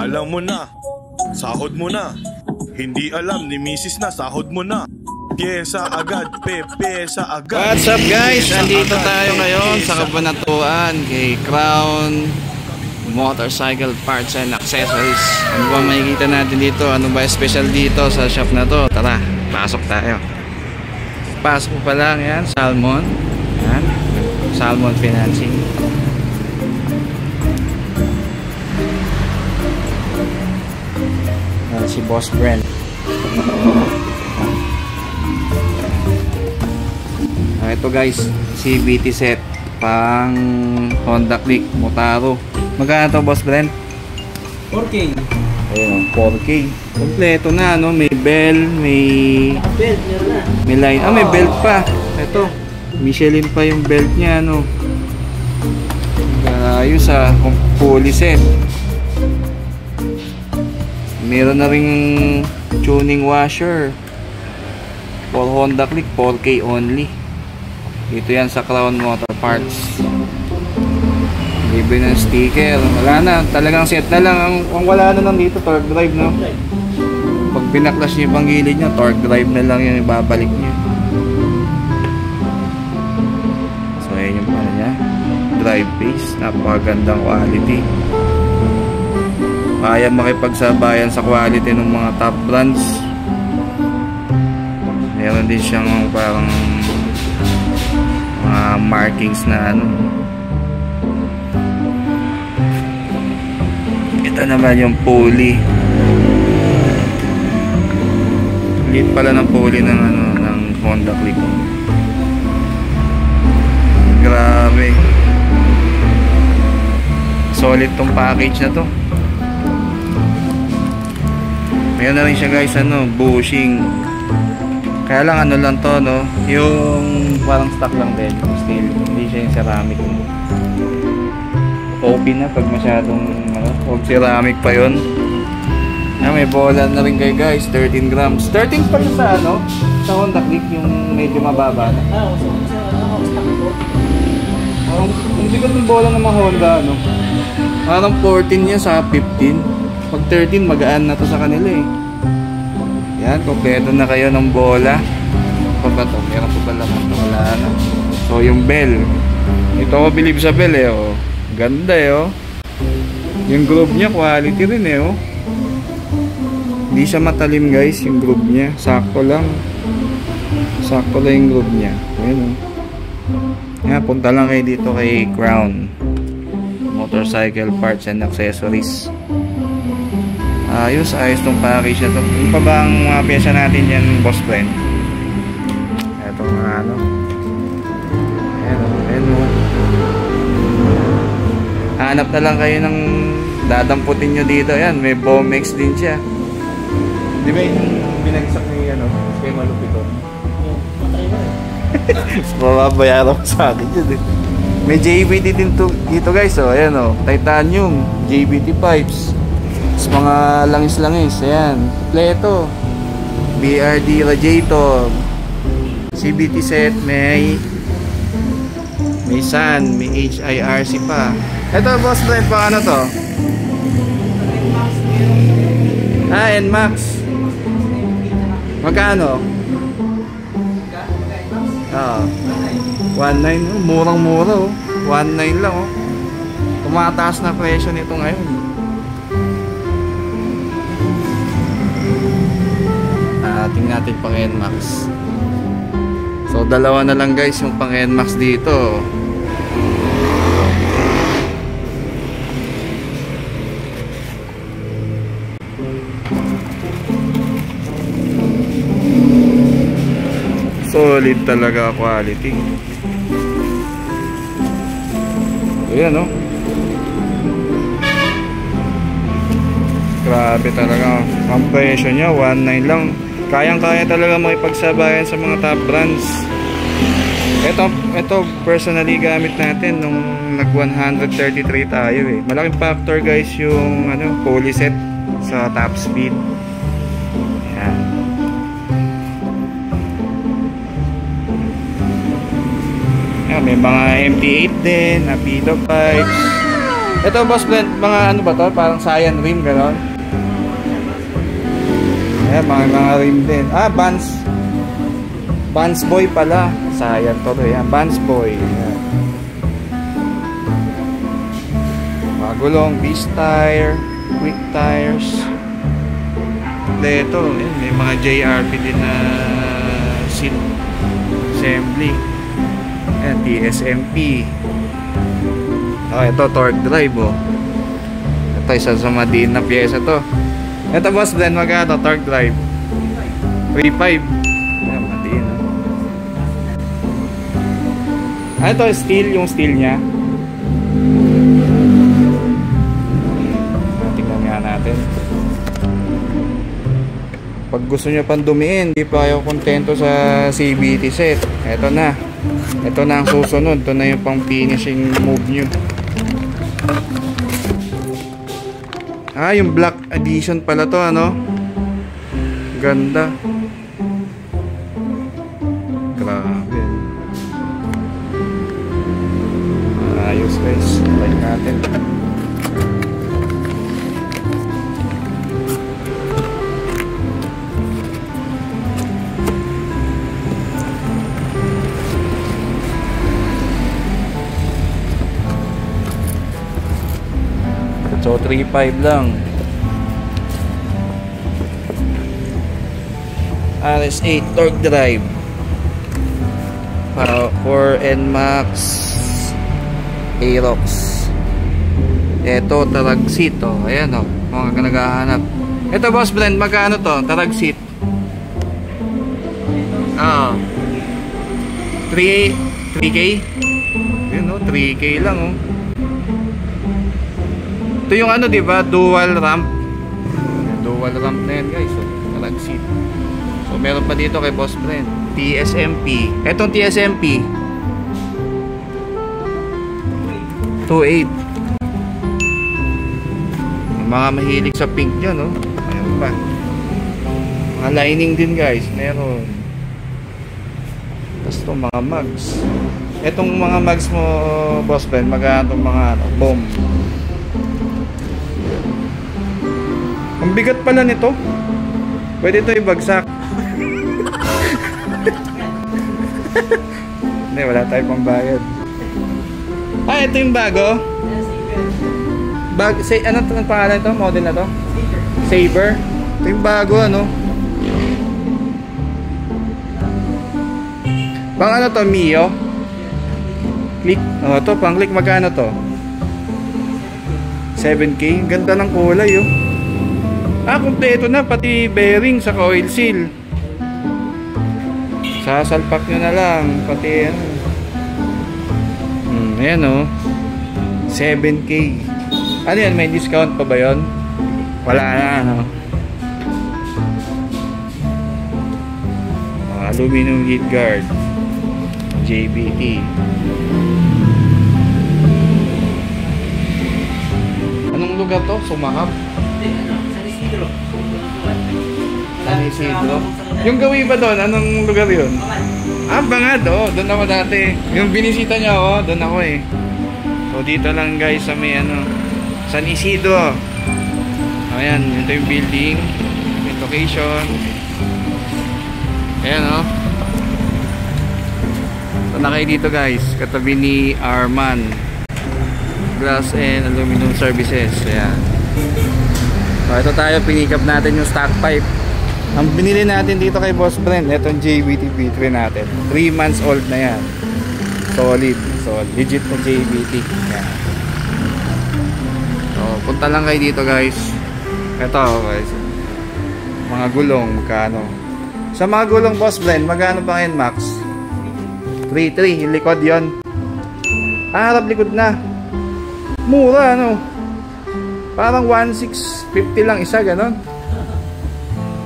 Alam mo na, sahod mo na. Hindi alam ni misis na sahod mo na. Pyesa agad, pyesa agad. What's up guys? Andito tayo ngayon sa Kabanatuan kay Crown Motorcycle Parts and Accessories. Ano ba makikita natin dito? Ano ba special dito sa shop na to? Tara, pasok tayo. Pasok pa lang yan, Salmon. Yan, Salmon Financing. Si Boss Brent. Ito guys, CVT set pang Honda Click Motaro. Magkano to, Boss Brent? 4K. Ayun, 4K. Kompleto na, no? May bell, may belt, meron na. May line. Ah, may belt pa. Ito, Michelin pa yung belt niya, no? Ayos ah, fully set. Meron na ring tuning washer for Honda Click, 4K only. Dito yan sa Crown Motor Parts. Libre ng sticker. Wala na, talagang set na lang. Ang wala na lang dito, torque drive, no? Pag pinaklas niyo yung panggilid niya, torque drive na lang yung ibabalik niya. So ayan yung pala niya, drive base, napakagandang quality. Kaya makipagsabayan sa quality ng mga top brands. Meron din siyang parang mga markings na ano. Ito naman yung pulley. Lit pala ng pulley ng ano, ng Honda Click. Grabe. Solid tong package na to. Meron na rin siya guys, ano, bushing. Kaya lang ano lang to, no, yung parang stock lang din, steel, hindi siya yung ceramic. Open na pag masyadong ano, huwag ceramic pa yun. May bola na rin kayo guys, 13 grams. 13 pa siya sa ano, sa Honda Click, yung medyo mababa na. Ang bigat ng bola ng mga Honda, ano, parang 14 niya sa 15. Pag 13, magaan na to sa kanila eh. Yan, kompleto na kayo ng bola. Pa ba to? Meron pa pala naman ito. Wala na. So yung bell, ito ako bilib sa bell eh, oh. Ganda eh, oh. Yung groove niya, quality rin eh, oh. Hindi siya matalim guys, yung groove niya. Sakto lang. Sakto lang yung groove niya. Ayan, oh. Yan, punta lang kayo dito kay Crown Motorcycle Parts and Accessories. Ayos tong package na to. Yung pa ba ang mga pyesa natin yan, Boss Brent? Ito nga ano. Ayan. Hanap na lang kayo ng dadamputin nyo dito. Ayan, may Bomex din siya. Di ba yung binagsak ni ano, kay Malupito? Matry na eh. Mababayaran mo sa akin yun eh. May JBT din dito guys, oh. Ayan oh, titanium, JBT pipes. Mga langis-langis, ayan, kompleto. BRD radiator, CVT set, may sun, may HIRC pa. Ito Boss Brent, pa ano to? NMAX. Magkano? 1.9, murang-mura oh. 1.9 lang oh. Tumataas na presyo nito ngayon. Tingnan natin pang NMAX. So dalawa na lang guys yung pang NMAX dito. Solid talaga quality. Ayan oh. Grabe talaga. Ang presyo niya 1.9 lang. Kayang-kaya talaga makipagsabayan sa mga top brands. Ito personally gamit natin nung nag 133 tayo eh. Malaking factor guys yung ano, pulley set sa top speed. Ayan. Ayan, may mga MT8 din, Apido pipes. Ito boss blend, mga ano ba to? Parang Saiyan rim, gano'n. Ayan, mga rim din. Ah, Vans Boy pala. Saiyan to. Ayan, Vans Boy. Ayan. Mga gulong, Beast Tire, Quick Tires. Ito, may mga JRP din na seat assembly. Ayan, TSMP. Ito, torque drive, oh. Ito, isa sa madiin na pyesa to. Ito, boss, blend, magkano, torque drive? 3.5. Ayan, madiin, oh. Ito, steel, yung steel nya. Tingnan nga natin. Pag gusto nyo pang dumiin, di pa kayo kontento sa CVT set, ito na ang susunod. Ito na yung pang finishing move nyo. Yung black edition pala to, ano, ganda, grabe, ayos guys, like natin. So 3.5 lang. RS8 torque drive. 4 NMAX Aerox. Ito tarag seat, oh. Ayan, oh, mga naghahanap. Ito boss blend, magkano to? Tarag seat. 3K? Yun, oh, 3K lang, oh. Ito yung ano, diba? Dual ramp. Dual ramp na yan, guys. So, tarag seat. So, meron pa dito kay Boss Brent. TSMP. Etong TSMP 2.8. Mga mahilig sa pink dyan, no? Meron pa. Mga lining din, guys. Meron. Tapos itong mga mugs. Etong mga mugs mo, Boss Brent, magkano itong mga bomb. Ang bigat pala nito. Pwede ito ibagsak. Hindi, wala tayo pang bayad. Ito yung bago. Ano ang pangalan ito? Model na to? Saber. Ito yung bago, ano? Pang ano to? Mio? Click. Ito pang click. Magkano to? 7K. Ganda ng kulay, oh. Kumpleto na, pati bearing sa oil seal. Sasalpak nyo na lang, pati ano. Ayan, oh. 7K. Ano yan, may discount pa ba yun? Wala na, ano. Aluminum heat guard, JBT. Anong lugar to? Sumahap? San Isidro. Yung gawi ba doon? Anong lugar yun? Bangad, oh. Doon ako dati. Yung binisita niya, oh. Doon ako, eh. So, dito lang, guys, sa may, ano, San Isidro. Ayan, ito yung building. Yung location. Ayan, oh. So, na kayo dito, guys. Katabi ni Arman Glass and Aluminum Services. Ayan. So, ito tayo, pinikap natin yung stock pipe. Ang binili natin dito kay Boss Brent, itong JBT B3 natin. 3 months old na yan. Solid. So, legit na JBT. Yan. So, punta lang kayo dito, guys. Ito, guys. Mga gulong, magkano. Sa mga gulong, Boss Brent, magkano pa ngayon, Max? 3.3. Yung likod yun. Harap likod na. Mura, ano? Parang 1,650 lang isa, ganon.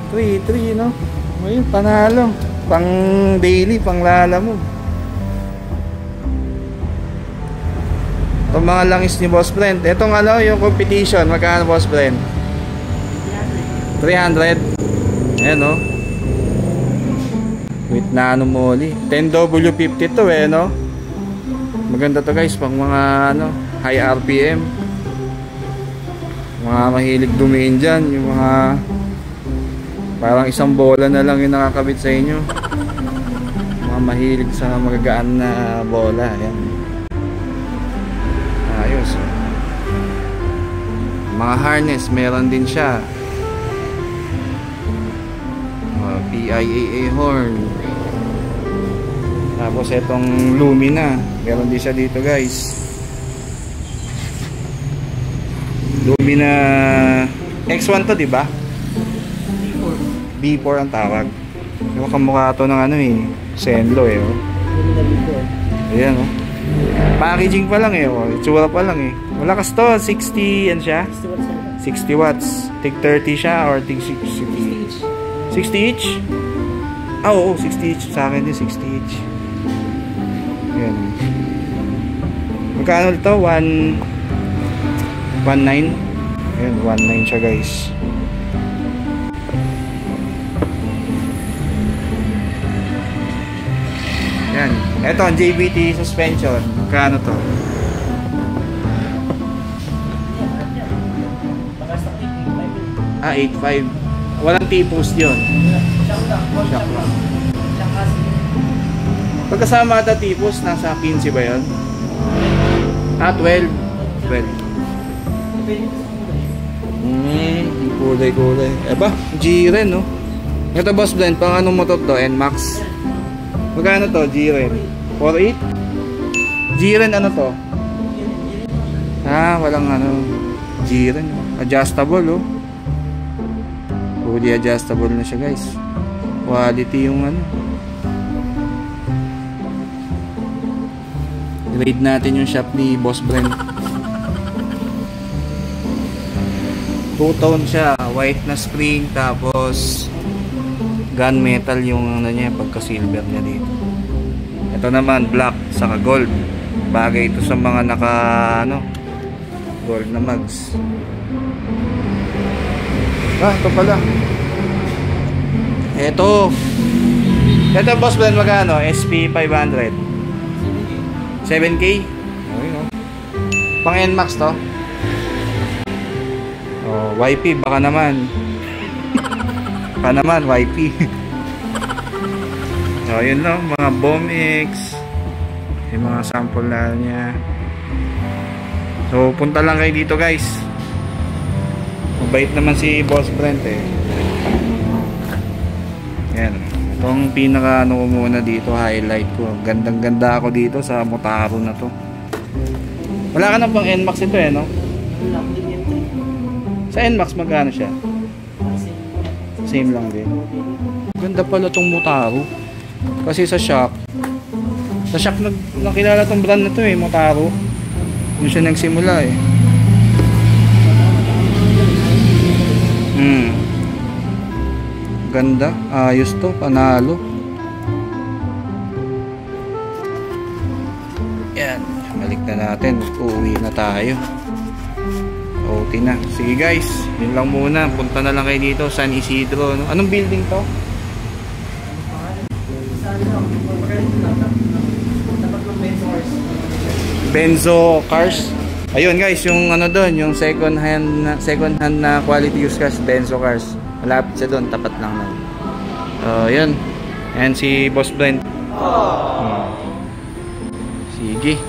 3.3, no? Ayun, panalo. Pang daily, pang lalamog. Itong mga langis ni Boss Brent. Itong ano, yung competition. Magkano, Boss Brent? 300. Ayan, no? With nano moly. 10W50 to, eh, no? Maganda to, guys. Pang mga, ano, high RPM. Mga mahilig dumiin dyan, yung mga parang isang bola na lang yung nakakabit sa inyo. Mga mahilig sa magagaan na bola. Ayan. Ayos. Mga harness, meron din siya. PIAA horn. Tapos itong Lumina, meron din siya dito guys. Lumina X1 to, diba? B4 ang tawag. Yung kamukha to ng ano eh, Senlo eh. Oh. Ayan oh. Packaging pa lang eh. Oh. Itsura pa lang eh. Malakas to, 60 yan siya. 60 watts. Tig 30 siya or tig 60. 60 each? Ah oo, 60 each. Sa akin din 60 each. Ayan. Magkano ito? 1.9. Ayan, 1.9 siya guys. Ayan. Ito ang JBT suspension. Magkano to? Ah, 8.5. Walang T-post yun. Shock lang. Pagkasama ata T-post, nasa 15 ba yun? Ah, 12. 12. Kulay-kulay. Eba, G-Ren, no? Ito boss blend, pang anong motor to? NMAX. Magkano to? G-Ren? 4.8? G-Ren ano to? Ah, walang ano. G-Ren. Adjustable, oh. Fully adjustable na siya guys. Quality yung ano. Grade natin yung shop ni Boss Brent. Two-tone siya, white na spring, tapos gunmetal yung ano niya, pagka silver niya dito. Ito naman black saka gold. Bagay ito sa mga naka ano, gold na mags. Ah, ito pala. Ito Boss Brent, magkano? SP 500 7K? Okay, no? Pang NMAX to? Oh, YP baka naman. Baka naman YP. So yun lang, mga BOMX, yung mga sample na niya. So punta lang kayo dito guys. Mabait naman si Boss Brent eh. Yan. Itong pinaka ano ko muna dito, highlight ko. Gandang ganda ako dito sa Motaro na to. Wala ka na pang NMAX ito eh, no? Sa NMAX magkano siya? Same lang din. Ganda pala tong Motaro. Kasi sa shop nakilala tong brand na to eh, Motaro. Doon siya nagsimula eh. Ganda, ayos to, panalo. Yan, balik na natin. Uuwi na tayo. OT na. Sige guys, yun lang muna. Punta na lang kayo dito, San Isidro. No? Anong building to? Benzo Cars. Ayun guys, yung ano doon, yung second hand na quality used cars, Benzo Cars. Malapit siya doon, tapat lang na. Yun. And si Boss Brent. Sige.